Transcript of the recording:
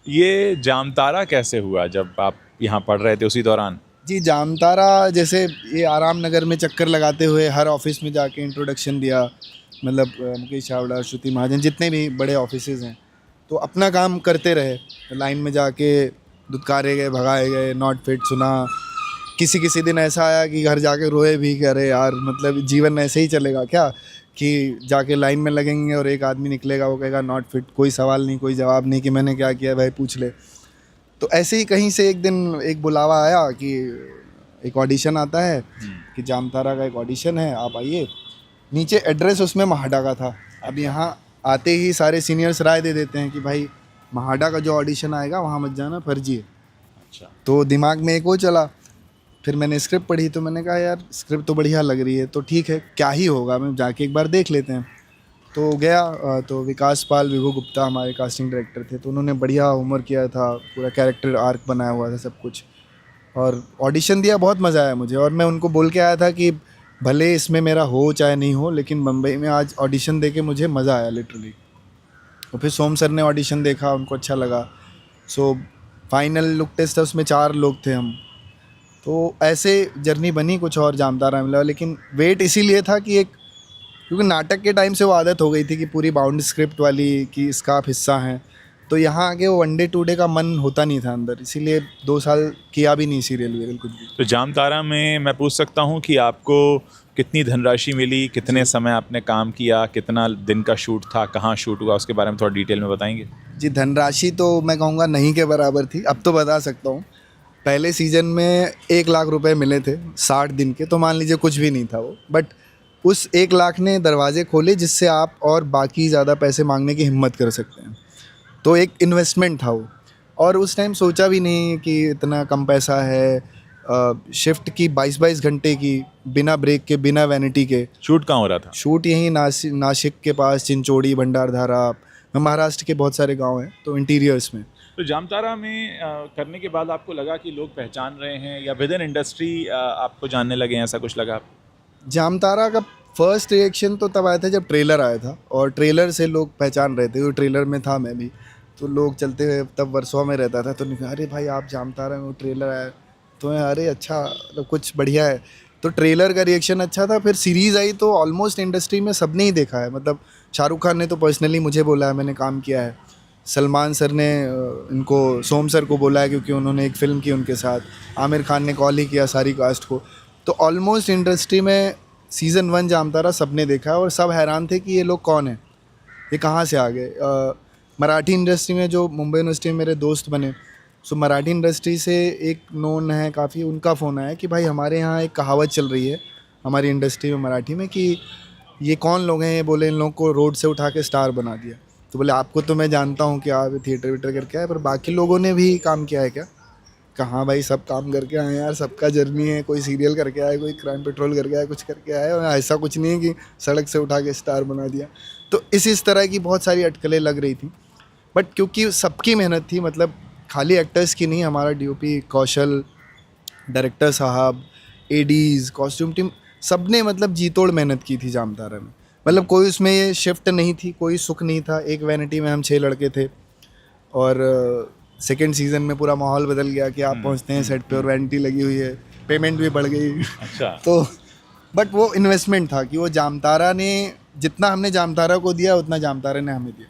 ये जामतारा कैसे हुआ जब आप यहाँ पढ़ रहे थे उसी दौरान? जी, जामतारा जैसे ये आराम नगर में चक्कर लगाते हुए हर ऑफिस में जाके इंट्रोडक्शन दिया, मतलब मुकेश चावड़ा, श्रुति महाजन, जितने भी बड़े ऑफिसेज हैं, तो अपना काम करते रहे। लाइन में जाके दुत्कारे गए, भगाए गए, नॉट फिट सुना। किसी किसी दिन ऐसा आया कि घर जाके रोए भी, कि अरे यार मतलब जीवन ऐसे ही चलेगा क्या, कि जाके लाइन में लगेंगे और एक आदमी निकलेगा, वो कहेगा नॉट फिट, कोई सवाल नहीं, कोई जवाब नहीं कि मैंने क्या किया भाई पूछ ले। तो ऐसे ही कहीं से एक दिन एक बुलावा आया कि एक ऑडिशन आता है, कि जामतारा का एक ऑडिशन है, आप आइए। नीचे एड्रेस उसमें महाडा का था। अब यहाँ आते ही सारे सीनियर्स राय दे देते हैं कि भाई महाडा का जो ऑडिशन आएगा वहाँ मत जाना, फर्जी है। अच्छा। तो दिमाग में एक वो चला। फिर मैंने स्क्रिप्ट पढ़ी तो मैंने कहा यार स्क्रिप्ट तो बढ़िया लग रही है, तो ठीक है क्या ही होगा, मैं जाके एक बार देख लेते हैं। तो गया, तो विकास पाल, विभू गुप्ता हमारे कास्टिंग डायरेक्टर थे, तो उन्होंने बढ़िया होमवर्क किया था, पूरा कैरेक्टर आर्क बनाया हुआ था सब कुछ, और ऑडिशन दिया। बहुत मज़ा आया मुझे, और मैं उनको बोल के आया था कि भले इसमें मेरा हो चाहे नहीं हो, लेकिन मुंबई में आज ऑडिशन दे के मुझे मज़ा आया लिटरली। और फिर सोम सर ने ऑडिशन देखा, उनको अच्छा लगा। सो फाइनल लुक टेस्ट था, उसमें 4 लोग थे हम। तो ऐसे जर्नी बनी, कुछ और जामतारा मिला। लेकिन वेट इसीलिए था कि एक, क्योंकि नाटक के टाइम से वो आदत हो गई थी कि पूरी बाउंड स्क्रिप्ट वाली, कि इसका आप हिस्सा हैं, तो यहाँ आके वो 1 डे 2 डे का मन होता नहीं था अंदर, इसीलिए 2 साल किया भी नहीं सीरियल वीरियल कुछ भी। तो जामतारा में मैं पूछ सकता हूँ कि आपको कितनी धनराशि मिली, कितने समय आपने काम किया, कितना दिन का शूट था, कहाँ शूट हुआ, उसके बारे में थोड़ा डिटेल में बताएंगे? जी, धनराशि तो मैं कहूँगा नहीं के बराबर थी, अब तो बता सकता हूँ। पहले सीज़न में 1 लाख रुपए मिले थे 60 दिन के, तो मान लीजिए कुछ भी नहीं था वो, बट उस 1 लाख ने दरवाजे खोले जिससे आप और बाकी ज़्यादा पैसे मांगने की हिम्मत कर सकते हैं। तो एक इन्वेस्टमेंट था वो, और उस टाइम सोचा भी नहीं कि इतना कम पैसा है। शिफ्ट की 22-22 घंटे की, बिना ब्रेक के, बिना वैनिटी के। शूट कहाँ हो रहा था? शूट यहीं नासिक के पास, चिंचोड़ी, भंडारधारा, महाराष्ट्र के बहुत सारे गांव हैं, तो इंटीरियर्स में। तो जामतारा में करने के बाद आपको लगा कि लोग पहचान रहे हैं, या विद इन इंडस्ट्री आपको जानने लगे हैं, ऐसा कुछ लगा? जामतारा का फर्स्ट रिएक्शन तो तब आया था जब ट्रेलर आया था, और ट्रेलर से लोग पहचान रहे थे, वो ट्रेलर में था मैं भी। तो लोग चलते हुए, तब वर्सोवा में रहता था, तो निकला अरे भाई आप जामतारा में, वो ट्रेलर आया, तो मैं अरे अच्छा, मतलब कुछ बढ़िया है। तो ट्रेलर का रिएक्शन अच्छा था। फिर सीरीज़ आई तो ऑलमोस्ट इंडस्ट्री में सबने ही देखा है, मतलब शाहरुख खान ने तो पर्सनली मुझे बोला है, मैंने काम किया है। सलमान सर ने इनको, सोम सर को बोला है क्योंकि उन्होंने एक फ़िल्म की उनके साथ। आमिर खान ने कॉल ही किया सारी कास्ट को। तो ऑलमोस्ट इंडस्ट्री में सीज़न 1 जामतारा सबने देखा है, और सब हैरान थे कि ये लोग कौन हैं, ये कहाँ से आ गए। मराठी इंडस्ट्री में जो मुंबई यूनिवर्सिटी में मेरे दोस्त बने, सो मराठी इंडस्ट्री से एक नोन है काफ़ी, उनका फ़ोन आया कि भाई हमारे यहाँ एक कहावत चल रही है हमारी इंडस्ट्री में मराठी में, कि ये कौन लोग हैं, ये बोले इन लोग को रोड से उठा के स्टार बना दिया। तो बोले आपको तो मैं जानता हूँ कि आप थिएटर वीटर करके आए, पर बाकी लोगों ने भी काम किया है क्या? कहाँ भाई, सब काम करके आए यार, सबका जर्नी है, कोई सीरियल करके आए, कोई क्राइम पेट्रोल करके आए, कुछ करके आए, और ऐसा कुछ नहीं है कि सड़क से उठा के स्टार बना दिया। तो इस तरह की बहुत सारी अटकलें लग रही थी, बट क्योंकि सबकी मेहनत थी, मतलब खाली एक्टर्स की नहीं, हमारा डीओपी कौशल, डायरेक्टर साहब, एडीज़, कॉस्ट्यूम टीम, सब ने मतलब जी तोड़ मेहनत की थी जामतारा में। मतलब कोई उसमें ये शिफ्ट नहीं थी, कोई सुख नहीं था। एक वैनिटी में हम 6 लड़के थे, और सेकेंड सीज़न में पूरा माहौल बदल गया कि आप पहुंचते हैं सेट पे और वैनिटी लगी हुई है, पेमेंट भी बढ़ गई। अच्छा। तो बट वो इन्वेस्टमेंट था कि वो जामतारा ने, जितना हमने जामतारा को दिया उतना जामतारा ने हमें दिया।